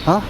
ها؟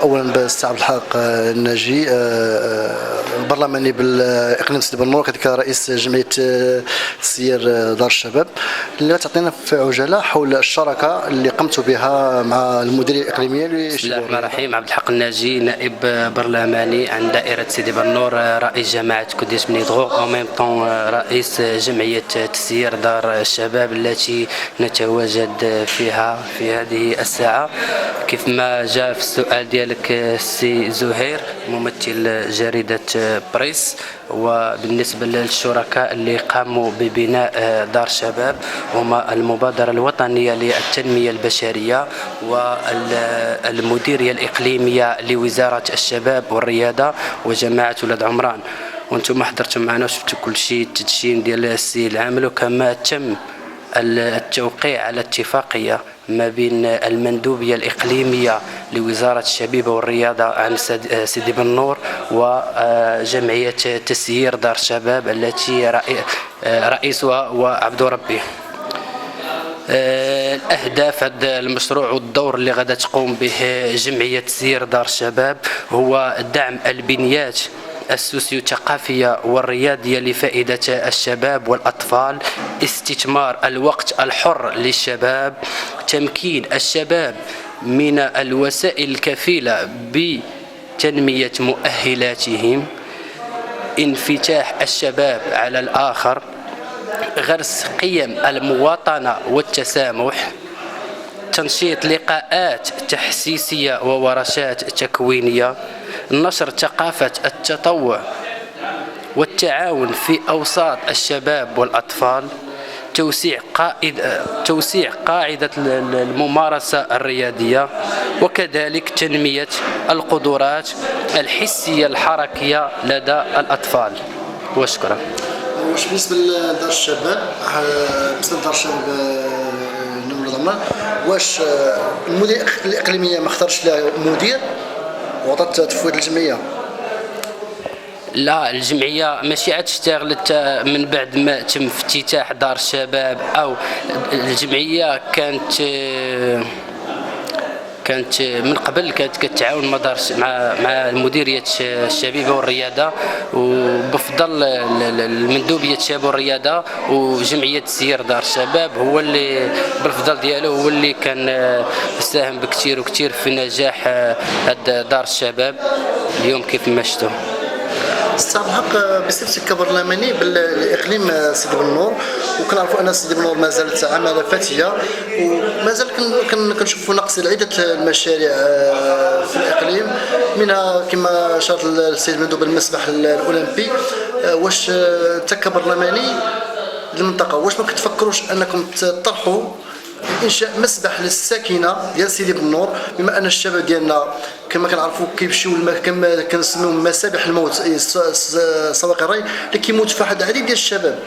اولا بالسي عبد الحق الناجي البرلماني بالاقليم سيدي بنور، كذلك رئيس جمعيه تسيير دار الشباب، اللي تعطينا في عجاله حول الشراكه اللي قمتوا بها مع المديريه الاقليميه. بسم الله الرحمن الرحيم. عبد الحق الناجي، نائب برلماني عن دائره سيدي بنور، رئيس جماعه كوديس بني دغوغ، او ميم طون رئيس جمعيه تسيير دار الشباب التي نتواجد فيها في هذه الساعه. كيف ما جاء في السؤال ديالك السي زهير ممثل جريدة بريس، وبالنسبة للشركاء اللي قاموا ببناء دار شباب هما المبادرة الوطنية للتنمية البشرية والمديرية الإقليمية لوزارة الشباب والرياضة وجماعة ولاد عمران. وانتم حضرتوا معنا وشفتوا كل شيء، التدشين ديال السي العامل، وكما تم التوقيع على اتفاقية ما بين المندوبية الإقليمية لوزارة الشباب والرياضة عن سيدي بنور وجمعية تسيير دار الشباب التي رئيسها هو عبد ربي. الأهداف هذا المشروع والدور اللي غادا تقوم به جمعية تسيير دار الشباب هو دعم البنيات السوسيو-ثقافية والرياضية لفائدة الشباب والأطفال، استثمار الوقت الحر للشباب، تمكين الشباب من الوسائل الكفيلة بتنمية مؤهلاتهم، انفتاح الشباب على الآخر، غرس قيم المواطنة والتسامح، تنشيط لقاءات تحسيسية وورشات تكوينية، نشر ثقافة التطوع والتعاون في أوساط الشباب والأطفال، توسيع قاعدة الممارسة الرياضية، وكذلك تنمية القدرات الحسية الحركية لدى الأطفال. وشكرا. واش بالنسبه لدار الشباب، نمر ضمن واش المدير الاقليميه ما اختارش لها مدير وعطات تفويض الجمعيه؟ لا، الجمعية ماشي عاد اشتغلت من بعد ما تم افتتاح دار الشباب، أو الجمعية كانت من قبل كتعاون مع مديرية الشبيبة والرياضة، وبفضل المندوبية الشباب والرياضة وجمعية تسيير دار الشباب، هو اللي بالفضل ديالو هو اللي كان ساهم بكثير وكثير في نجاح هاد دار الشباب اليوم كيف ما شفتوا. استاذ الحق، بصفتك كبرلماني بالاقليم سيدي بنور، وكنعرفوا ان سيدي بنور ما زالت عماله فاتيه، ومازال كنشوفوا نقص عده المشاريع في الاقليم، منها كما اشار السيد مندوب المسبح الاولمبي. واش انت كبرلماني للمنطقه واش ما كتفكروش انكم تطرحوا انشاء مسبح للساكنه ديال سيدي بنور، بما ان الشباب ديالنا كما كنعرفوا كيمشيو كما كنسميوهم مسابح الموت، سواق الري اللي كيموت في واحد العديد ديال الشباب.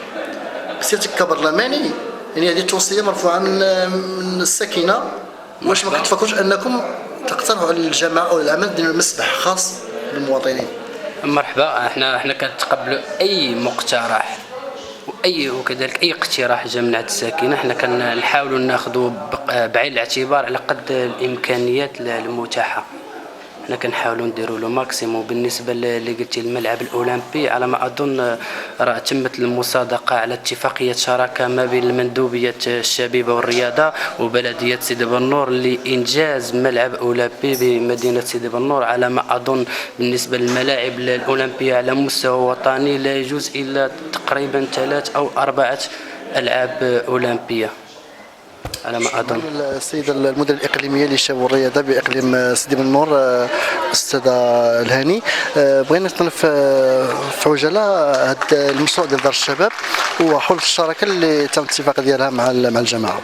بصفتك كبرلماني، يعني هذه توصيه مرفوعه من الساكنه، واش ما كتفكروش انكم تقترحوا على الجماعه او العمل ديال مسبح خاص للمواطنين؟ مرحبا، احنا كنتقبلوا اي مقترح وكذلك اي اقتراح جا من عند الساكنه. احنا كنحاولوا ناخذوا بعين الاعتبار على قد الامكانيات المتاحه. احنا كنحاولوا نديروا له ماكسيموم. بالنسبه اللي قلتي الملعب الاولمبي، على ما اظن راه تمت المصادقه على اتفاقيه شراكه ما بين المندوبيه الشبيبه والرياضه وبلديه سيدي بنور لانجاز ملعب اولمبي بمدينه سيدي بنور. على ما اظن بالنسبه للملاعب الاولمبيه على مستوى وطني لا يجوز الا تقريبا 3 أو 4 ألعاب أولمبية على ما أظن. السيد المدير الإقليمية للشباب والرياضة بإقليم سيدي بنور أستاذ الهاني، بغينا نتكلم في عجالة هذا المشروع ديال دار الشباب وحول الشراكة اللي تم الاتفاق ديالها مع الجماعة.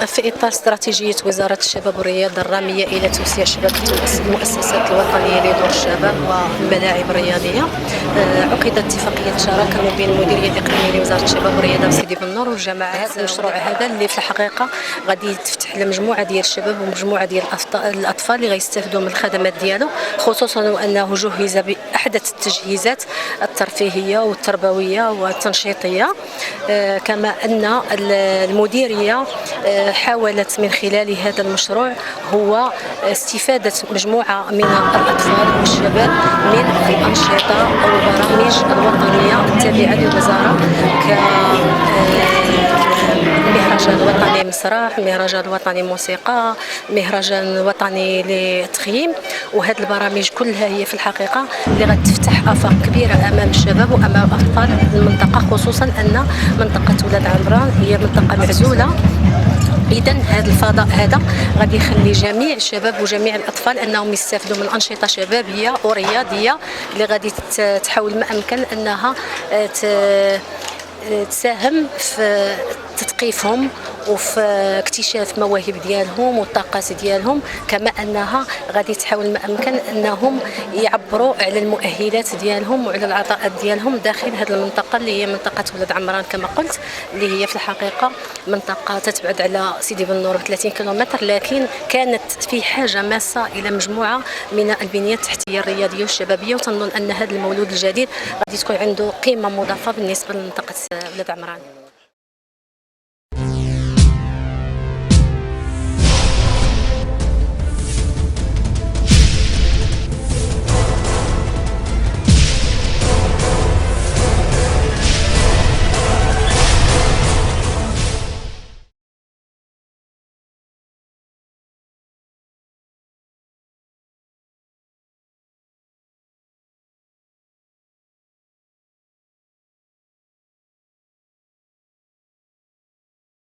في إطار استراتيجية وزارة الشباب والرياضة الرامية إلى توسيع شبكة المؤسسات الوطنية لدور الشباب والملاعب الرياضية، عقدت اتفاقية شراكة ما بين المديرية الإقليمية لوزارة الشباب والرياضة بسيدي بنور والجماعة. هذا المشروع هذا اللي في الحقيقة غادي تفتح لمجموعة ديال الشباب ومجموعة ديال الأطفال اللي غيستافدوا من الخدمات ديالو، خصوصا وأنه جهز بأحدث التجهيزات الترفيهية والتربوية والتنشيطية. كما أن المديرية حاولت من خلال هذا المشروع هو استفادة مجموعة من الأطفال والشباب من الأنشطة أو البرامج الوطنية التابعة للوزارة مهرجان وطني مسرح، مهرجان وطني موسيقى، مهرجان وطني للتخييم. وهذه البرامج كلها هي في الحقيقة اللي غتفتح آفاق كبيرة أمام الشباب وأمام أطفال المنطقة، خصوصا أن منطقة ولاد عمران هي منطقة معزولة. إذن هذا الفضاء هذا غادي يخلي جميع الشباب وجميع الأطفال أنهم يستافدوا من أنشطة شبابية ورياضية اللي غادي تحاول ما أمكن أنها تساهم في تثقيفهم وفي اكتشاف مواهب ديالهم والطاقات ديالهم، كما انها غادي تحاول ما امكن انهم يعبروا على المؤهلات ديالهم وعلى العطاءات ديالهم داخل هذه المنطقه اللي هي منطقه ولاد عمران كما قلت، اللي هي في الحقيقه منطقه تتبعد على سيدي بنور 30 كيلومتر، لكن كانت في حاجه ماسه الى مجموعه من البنيه التحتيه الرياضيه والشبابيه، وتنظن ان هذا المولود الجديد غادي تكون عنده قيمه مضافه بالنسبه لمنطقه ولاد عمران.